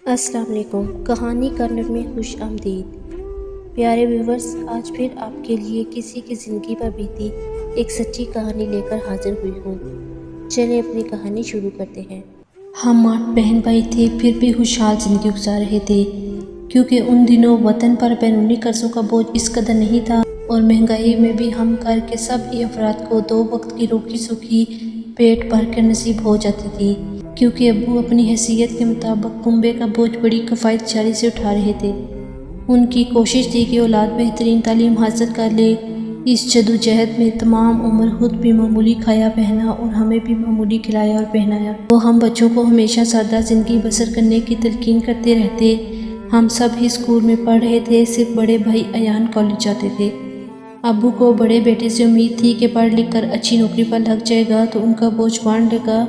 السلام علیکم۔ کہانی کارنر میں خوش آمدید۔ پیارے ویورز، آج پھر آپ کے لیے کسی کی زندگی پر بیتی ایک سچی کہانی لے کر حاضر ہوئی ہوں۔ چلیں اپنی کہانی شروع کرتے ہیں۔ ہم 8 بہن بھائی تھے، پھر بھی خوشحال زندگی گزار رہے تھے، کیونکہ ان دنوں وطن پر بیرونی قرضوں کا بوجھ اس قدر نہیں تھا، اور مہنگائی میں بھی ہم گھر کے سب ہی افراد کو 2 وقت کی روٹی سوکھی پیٹ بھر کر نصیب ہو جاتی تھی، کیونکہ ابو اپنی حیثیت کے مطابق کنبے کا بوجھ بڑی کفایت جاری سے اٹھا رہے تھے۔ ان کی کوشش تھی کہ اولاد بہترین تعلیم حاصل کر لے۔ اس جدوجہد میں تمام عمر خود بھی معمولی کھایا پہنا اور ہمیں بھی معمولی کھلایا اور پہنایا۔ وہ ہم بچوں کو ہمیشہ سادہ زندگی بسر کرنے کی تلقین کرتے رہتے۔ ہم سب ہی اسکول میں پڑھ رہے تھے، صرف بڑے بھائی ایان کالج جاتے تھے۔ ابو کو بڑے بیٹے سے امید تھی کہ پڑھ لکھ کر اچھی نوکری پر لگ جائے گا تو ان کا بوجھ بانٹ لے گا۔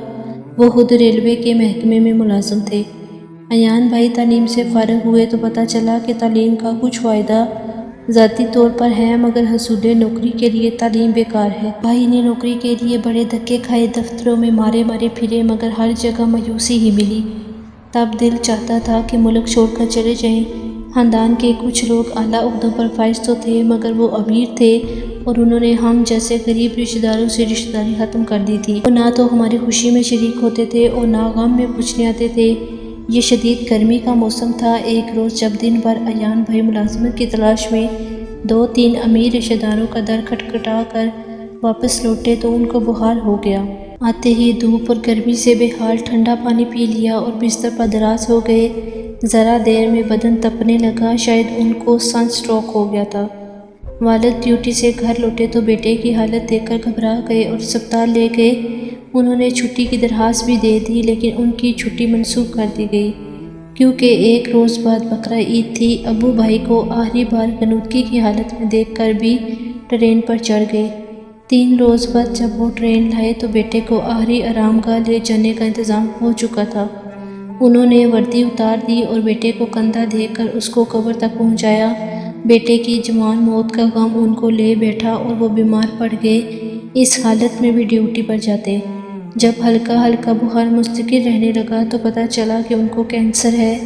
وہ خود ریلوے کے محکمے میں ملازم تھے۔ ایان بھائی تعلیم سے فارغ ہوئے تو پتہ چلا کہ تعلیم کا کچھ فائدہ ذاتی طور پر ہے، مگر حصول نوکری کے لیے تعلیم بیکار ہے۔ بھائی نے نوکری کے لیے بڑے دھکے کھائے، دفتروں میں مارے مارے پھرے، مگر ہر جگہ مایوسی ہی ملی۔ تب دل چاہتا تھا کہ ملک چھوڑ کر چلے جائیں۔ خاندان کے کچھ لوگ اعلیٰ عہدوں پر فائز تو تھے، مگر وہ امیر تھے اور انہوں نے ہم جیسے غریب رشتہ داروں سے رشتہ داری ختم کر دی تھی۔ وہ نہ تو ہماری خوشی میں شریک ہوتے تھے اور نہ غم میں پوچھنے آتے تھے۔ یہ شدید گرمی کا موسم تھا۔ ایک روز جب دن بھر ایان بھائی ملازمت کی تلاش میں 2-3 امیر رشتہ داروں کا در کھٹکھٹا کر واپس لوٹے تو ان کو بخار ہو گیا۔ آتے ہی دھوپ اور گرمی سے بے حال ٹھنڈا پانی پی لیا اور بستر پر دراز ہو گئے۔ ذرا دیر میں بدن تپنے لگا، شاید ان کو سن اسٹروک ہو گیا تھا۔ والد ڈیوٹی سے گھر لوٹے تو بیٹے کی حالت دیکھ کر گھبرا گئے اور اسپتال لے گئے۔ انہوں نے چھٹی کی درخواست بھی دے دی، لیکن ان کی چھٹی منسوخ کر دی گئی، کیونکہ ایک روز بعد بقرہ عید تھی۔ ابو بھائی کو آخری بار غنودگی کی حالت میں دیکھ کر بھی ٹرین پر چڑھ گئے۔ 3 روز بعد جب وہ ٹرین لائے تو بیٹے کو آخری آرام گاہ لے جانے کا انتظام ہو چکا تھا۔ انہوں نے وردی اتار دی اور بیٹے کو کندھا دے کر اس کو قبر تک پہنچایا۔ بیٹے کی جوان موت کا غم ان کو لے بیٹھا اور وہ بیمار پڑ گئے۔ اس حالت میں بھی ڈیوٹی پر جاتے۔ جب ہلکا ہلکا بخار مستقل رہنے لگا تو پتہ چلا کہ ان کو کینسر ہے۔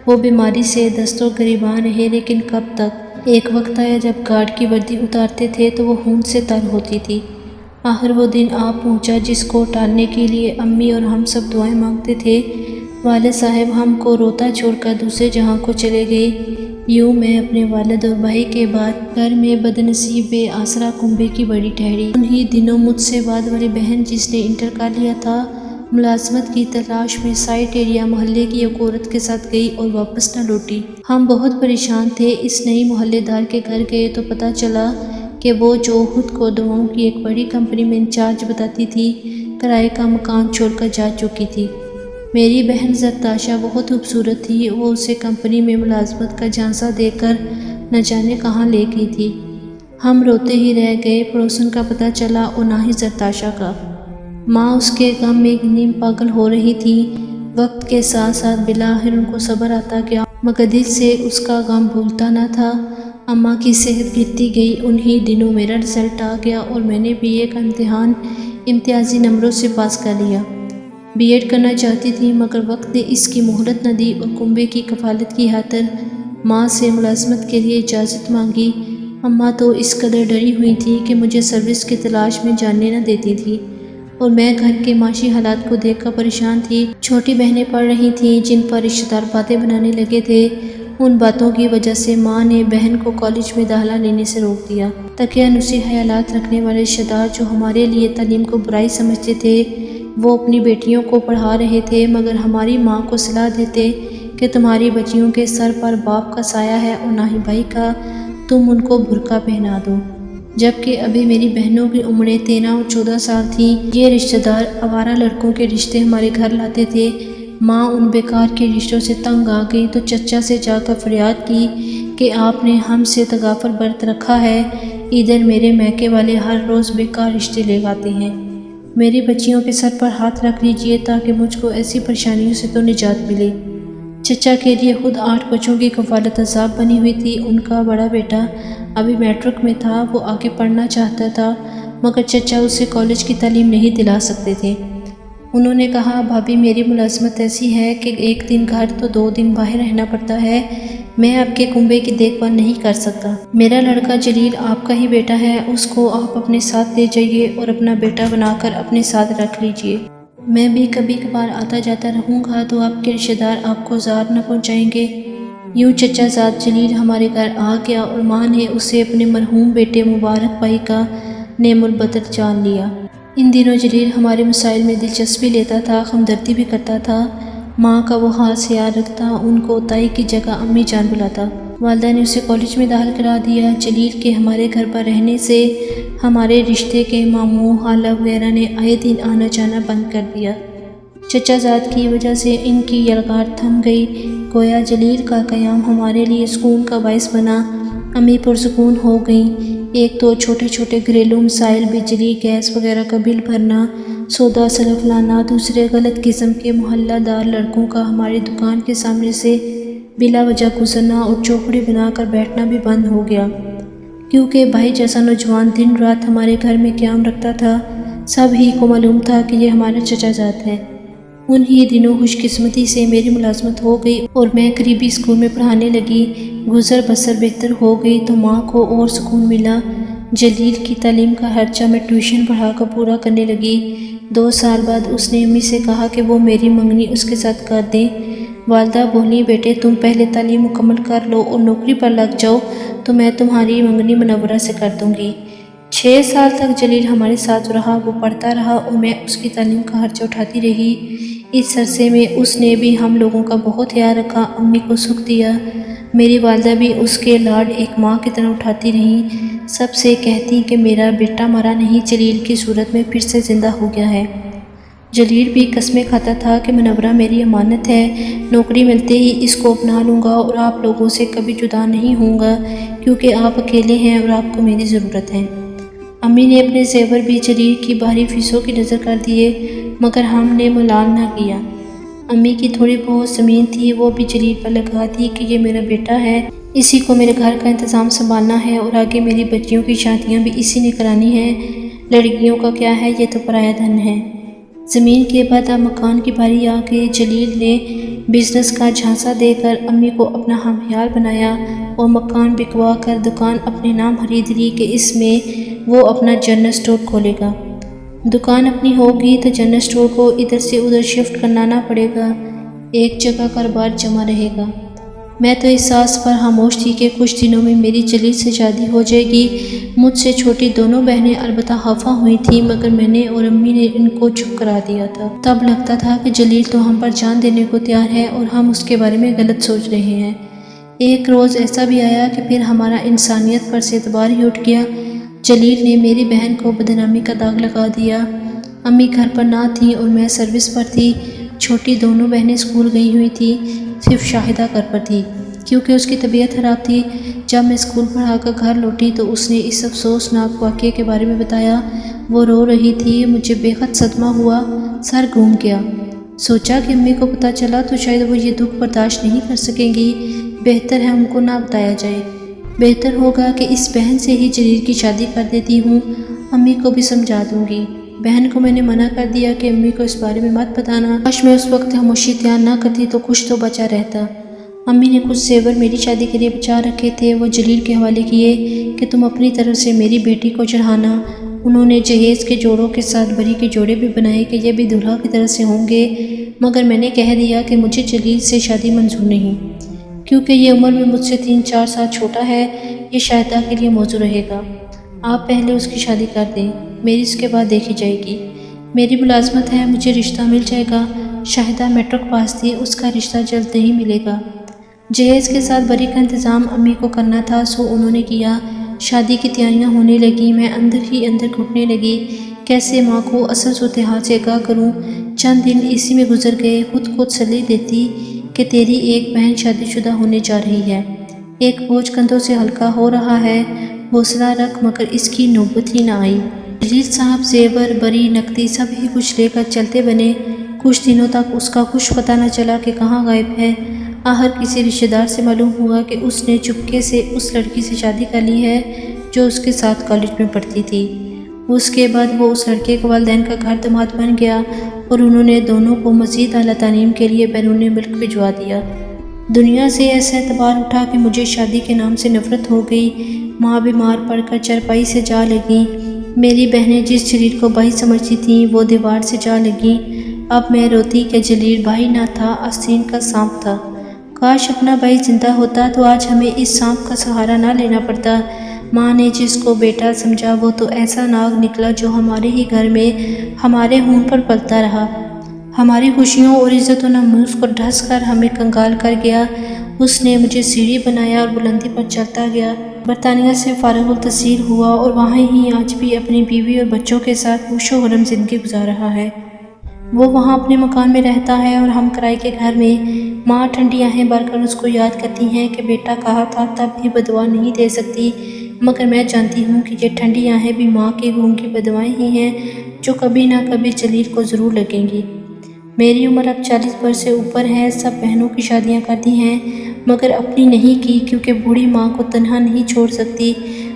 وہ بیماری سے دست و گریباں رہے، لیکن کب تک؟ ایک وقت آیا جب گارڈ کی وردی اتارتے تھے تو وہ خون سے تر ہوتی تھی۔ آخر وہ دن آ پہنچا جس کو ٹالنے کے لیے امی اور ہم سب دعائیں مانگتے تھے۔ والد صاحب ہم کو روتا چھوڑ کر دوسرے جہاں کو چلے گئے۔ یوں میں اپنے والد اور بھائی کے بعد گھر میں بدنصیب بے آسرا کنبے کی بڑی ٹھہری۔ انہی دنوں مجھ سے بعد والی بہن جس نے انٹر کر لیا تھا، ملازمت کی تلاش میں سائٹ ایریا محلے کی ایک عورت کے ساتھ گئی اور واپس نہ لوٹی۔ ہم بہت پریشان تھے۔ اس نئی محلے دار کے گھر گئے تو پتہ چلا کہ وہ جو خود کو دواؤں کی ایک بڑی کمپنی میں انچارج بتاتی تھی، کرائے کا مکان چھوڑ کر جا چکی تھی۔ میری بہن زرتاشا بہت خوبصورت تھی، وہ اسے کمپنی میں ملازمت کا جھانسا دے کر نہ جانے کہاں لے گئی تھی۔ ہم روتے ہی رہ گئے۔ پڑوسن کا پتہ چلا اور نہ ہی زرتاشا کا۔ ماں اس کے غم میں نیم پاگل ہو رہی تھی۔ وقت کے ساتھ ساتھ بالآخر ان کو صبر آتا گیا، مگر دل سے اس کا غم بھولتا نہ تھا۔ اماں کی صحت گرتی گئی۔ انہی دنوں میرا رزلٹ آ گیا اور میں نے بی اے کا امتحان امتیازی نمبروں سے پاس کر لیا۔ بی ایڈ کرنا چاہتی تھی، مگر وقت نے اس کی مہلت نہ دی اور کنبے کی کفالت کی خاطر ماں سے ملازمت کے لیے اجازت مانگی۔ اماں تو اس قدر ڈری ہوئی تھیں کہ مجھے سروس کی تلاش میں جانے نہ دیتی تھیں، اور میں گھر کے معاشی حالات کو دیکھ کر پریشان تھی۔ چھوٹی بہنیں پڑھ رہی تھیں جن پر رشتہ دار باتیں بنانے لگے تھے۔ ان باتوں کی وجہ سے ماں نے بہن کو کالج میں داخلہ لینے سے روک دیا۔ تقیانوسی خیالات رکھنے والے رشتہ دار جو ہمارے لیے تعلیم کو برائی سمجھتے تھے، وہ اپنی بیٹیوں کو پڑھا رہے تھے، مگر ہماری ماں کو صلاح دیتے کہ تمہاری بچیوں کے سر پر باپ کا سایہ ہے اور نہ ہی بھائی کا، تم ان کو برقع پہنا دو۔ جبکہ ابھی میری بہنوں کی عمریں 13 اور 14 سال تھیں۔ یہ رشتہ دار آوارہ لڑکوں کے رشتے ہمارے گھر لاتے تھے۔ ماں ان بیکار کے رشتوں سے تنگ آ گئی تو چچا سے جا کر فریاد کی کہ آپ نے ہم سے تغافل برت رکھا ہے، ادھر میرے میکے والے ہر روز بیکار رشتے لے آتے ہیں، میری بچیوں کے سر پر ہاتھ رکھ لیجئے تاکہ مجھ کو ایسی پریشانیوں سے تو نجات ملے۔ چچا کے لیے خود 8 بچوں کی کفالت عذاب بنی ہوئی تھی۔ ان کا بڑا بیٹا ابھی میٹرک میں تھا، وہ آگے پڑھنا چاہتا تھا، مگر چچا اسے کالج کی تعلیم نہیں دلا سکتے تھے۔ انہوں نے کہا بھابھی میری ملازمت ایسی ہے کہ ایک دن گھر تو 2 دن باہر رہنا پڑتا ہے، میں آپ کے کنبے کی دیکھ بھال نہیں کر سکتا۔ میرا لڑکا جلیل آپ کا ہی بیٹا ہے، اس کو آپ اپنے ساتھ لے جائیے اور اپنا بیٹا بنا کر اپنے ساتھ رکھ لیجیے۔ میں بھی کبھی کبھار آتا جاتا رہوں گا تو آپ کے رشتہ دار آپ کو زار نہ پہنچائیں گے۔ یوں چچا زاد جلیل ہمارے گھر آ گیا اور ماں نے اسے اپنے مرحوم بیٹے مبارک بھائی کا نعم البدر جان لیا۔ ان دنوں جلیل ہمارے مسائل میں دلچسپی لیتا تھا، ہمدردی بھی کرتا تھا، ماں کا وہ خاص خیال رکھتا، ان کو تائی کی جگہ امی جان بلاتا۔ والدہ نے اسے کالج میں داخل کرا دیا۔ جلیل کے ہمارے گھر پر رہنے سے ہمارے رشتے کے ماموں، خالہ وغیرہ نے آئے دن آنا جانا بند کر دیا۔ چچا زاد کی وجہ سے ان کی یلغار تھم گئی، گویا جلیل کا قیام ہمارے لیے سکون کا باعث بنا۔ امی پرسکون ہو گئیں۔ ایک تو چھوٹے چھوٹے گھریلو مسائل، بجلی گیس وغیرہ کا بل بھرنا، سودا سلف لانا، دوسرے غلط قسم کے محلہ دار لڑکوں کا ہماری دکان کے سامنے سے بلا وجہ گزرنا اور چوکھڑی بنا کر بیٹھنا بھی بند ہو گیا، کیونکہ بھائی جیسا نوجوان دن رات ہمارے گھر میں قیام رکھتا تھا۔ سب ہی کو معلوم تھا کہ یہ ہمارا چچا زاد ہے۔ انہی دنوں خوش قسمتی سے میری ملازمت ہو گئی اور میں قریبی اسکول میں پڑھانے لگی۔ گزر بسر بہتر ہو گئی تو ماں کو اور سکون ملا۔ جلیل کی تعلیم کا خرچہ میں ٹیوشن پڑھا کر پورا کرنے لگی۔ 2 سال بعد اس نے امی سے کہا کہ وہ میری منگنی اس کے ساتھ کر دیں۔ والدہ بولیں بیٹے تم پہلے تعلیم مکمل کر لو اور نوکری پر لگ جاؤ تو میں تمہاری منگنی منورہ سے کر دوں گی۔ 6 سال تک جلیل ہمارے ساتھ رہا، وہ پڑھتا رہا اور میں اس کی تعلیم کا خرچہ اٹھاتی رہی۔ اس عرصے میں اس نے بھی ہم لوگوں کا بہت خیال رکھا، امی کو سکھ دیا۔ میری والدہ بھی اس کے لاڈ ایک ماں کی طرح اٹھاتی رہیں، سب سے کہتی کہ میرا بیٹا مرا نہیں، جلیل کی صورت میں پھر سے زندہ ہو گیا ہے۔ جلیل بھی قسمیں کھاتا تھا کہ منورہ میری امانت ہے، نوکری ملتے ہی اس کو اپنا لوں گا اور آپ لوگوں سے کبھی جدا نہیں ہوں گا، کیونکہ آپ اکیلے ہیں اور آپ کو میری ضرورت ہے۔ امی نے اپنے زیور بھی جلیل کی باہری فیسوں کی نظر کر دیے، مگر ہم نے ملال نہ کیا۔ امی کی تھوڑی بہت زمین تھی، وہ بھی جلیل پر لگا دی کہ یہ میرا بیٹا ہے، اسی کو میرے گھر کا انتظام سنبھالنا ہے اور آگے میری بچیوں کی شادیاں بھی اسی نے کرانی ہیں، لڑکیوں کا کیا ہے، یہ تو پرایا دھن ہے۔ زمین کے بعد اب مکان کی باری آ گئی۔ جلیل نے بزنس کا جھانسا دے کر امی کو اپنا ہم خیال بنایا اور مکان بکوا کر دکان اپنے نام خرید لی کہ اس میں وہ اپنا جنرل اسٹور کھولے گا۔ دکان اپنی ہوگی تو جنرل اسٹور کو ادھر سے ادھر شفٹ کرنا نہ پڑے گا، ایک جگہ کاروبار جمع رہے گا۔ میں تو اس آس پر خاموش تھی کہ کچھ دنوں میں میری جلیل سے شادی ہو جائے گی۔ مجھ سے چھوٹی دونوں بہنیں البتہ خفا ہوئی تھیں، مگر میں نے اور امی نے ان کو چپ کرا دیا تھا۔ تب لگتا تھا کہ جلیل تو ہم پر جان دینے کو تیار ہے اور ہم اس کے بارے میں غلط سوچ رہے ہیں۔ ایک روز ایسا بھی آیا کہ پھر ہمارا انسانیت پر سے اعتبار ہی اٹھ گیا۔ جلیل نے میری بہن کو بدنامی کا داغ لگا دیا۔ امی گھر پر نہ تھیں اور میں سروس پر تھی۔ چھوٹی دونوں بہنیں اسکول گئی ہوئی تھیں، صرف شاہدہ گھر پر تھی، کیونکہ اس کی طبیعت خراب تھی۔ جب میں اسکول پڑھا کر گھر لوٹی تو اس نے اس افسوسناک واقعے کے بارے میں بتایا۔ وہ رو رہی تھی، مجھے بے حد صدمہ ہوا، سر گھوم گیا۔ سوچا کہ امی کو پتہ چلا تو شاید وہ یہ دکھ برداشت نہیں کر سکیں گی، بہتر ہے ان کو نہ بتایا جائے۔ بہتر ہوگا کہ اس بہن سے ہی جلیل کی شادی کر دیتی ہوں، امی کو بھی سمجھا دوں گی۔ بہن کو میں نے منع کر دیا کہ امی کو اس بارے میں مت بتانا، کاش میں اس وقت خاموشی اختیار نہ کرتی تو کچھ تو بچا رہتا۔ امی نے کچھ زیور میری شادی کے لیے بچا رکھے تھے، وہ جلیل کے حوالے کیے کہ تم اپنی طرف سے میری بیٹی کو چڑھانا۔ انہوں نے جہیز کے جوڑوں کے ساتھ بری کے جوڑے بھی بنائے کہ یہ بھی دلہا کی طرف سے ہوں گے، مگر میں نے کہہ دیا کہ مجھے جلیل سے شادی منظور نہیں، کیونکہ یہ عمر میں مجھ سے 3-4 سال چھوٹا ہے، یہ شاہدہ کے لیے موضوع رہے گا۔ آپ پہلے اس کی شادی کر دیں، میری اس کے بعد دیکھی جائے گی۔ میری ملازمت ہے، مجھے رشتہ مل جائے گا۔ شاہدہ میٹرک پاس تھی، اس کا رشتہ جلد نہیں ملے گا۔ جہیز کے ساتھ بری کا انتظام امی کو کرنا تھا، سو انہوں نے کیا۔ شادی کی تیاریاں ہونے لگیں، میں اندر ہی اندر گھٹنے لگی، کیسے ماں کو اصل صورتحال سے آگاہ کروں۔ چند دن اسی میں گزر گئے، خود کو تسلی دیتی کہ تیری ایک بہن شادی شدہ ہونے جا رہی ہے، ایک بوجھ کندھوں سے ہلکا ہو رہا ہے، حوصلہ رکھ، مگر اس کی نوبت ہی نہ آئی۔ جلیل صاحب زیور، بری، نقدی سب ہی کچھ لے کر چلتے بنے۔ کچھ دنوں تک اس کا کچھ پتہ نہ چلا کہ کہاں غائب ہے۔ آخر کسی رشتہ دار سے معلوم ہوا کہ اس نے چپکے سے اس لڑکی سے شادی کر لی ہے جو اس کے ساتھ کالج میں پڑھتی تھی۔ اس کے بعد وہ اس لڑکے کے والدین کا گھر داماد بن گیا اور انہوں نے دونوں کو مزید اعلیٰ تعلیم کے لیے بیرون ملک بھجوا دیا۔ دنیا سے ایسا اعتبار اٹھا کہ مجھے شادی کے نام سے نفرت ہو گئی۔ ماں بیمار پڑ کر چارپائی سے جا لگیں۔ میری بہنیں جس جلیل کو بھائی سمجھتی تھیں وہ دیوار سے جا لگیں۔ اب میں روتی کہ جلیل بھائی نہ تھا، آستین کا سانپ تھا۔ کاش اپنا بھائی زندہ ہوتا تو آج ہمیں اس سانپ کا سہارا نہ لینا پڑتا۔ ماں نے جس کو بیٹا سمجھا وہ تو ایسا ناگ نکلا جو ہمارے ہی گھر میں ہمارے خون پر پلتا رہا۔ ہماری خوشیوں اور عزت و ناموس کو ڈھس کر ہمیں کنگال کر گیا۔ اس نے مجھے سیڑھی بنایا اور بلندی پر چلتا گیا۔ برطانیہ سے فارغ التحصیل ہوا اور وہاں ہی آج بھی اپنی بیوی اور بچوں کے ساتھ عیش و آرام زندگی گزار رہا ہے۔ وہ وہاں اپنے مکان میں رہتا ہے اور ہم کرائے کے گھر میں۔ ماں ٹھنڈی آہیں بھر کر اس کو یاد کرتی ہیں کہ بیٹا کہا تھا تب بھی بددعا نہیں دے سکتی، مگر میں جانتی ہوں کہ یہ ٹھنڈی آہیں بھی ماں کی گونگی بددعائیں ہی ہیں جو کبھی نہ کبھی جلیل کو ضرور لگیں گی۔ میری عمر اب 40 برس سے اوپر ہے۔ سب بہنوں کی شادیاں کر دی ہیں مگر اپنی نہیں کی، کیونکہ بوڑھی ماں کو تنہا نہیں چھوڑ سکتی۔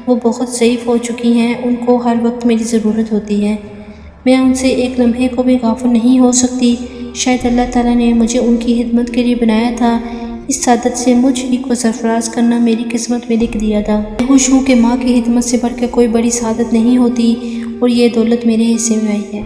وہ بہت ضعیف ہو چکی ہیں، ان کو ہر وقت میری ضرورت ہوتی ہے۔ میں ان سے ایک لمحے کو بھی غافل نہیں ہو سکتی۔ شاید اللہ تعالیٰ نے مجھے ان کی خدمت کے لیے بنایا تھا۔ اس سعادت سے مجھ ہی کو سرفراز کرنا میری قسمت میں لکھ دیا تھا۔ میں خوش ہوں کہ ماں کی خدمت سے بڑھ کے کوئی بڑی سعادت نہیں ہوتی اور یہ دولت میرے حصے میں آئی ہے۔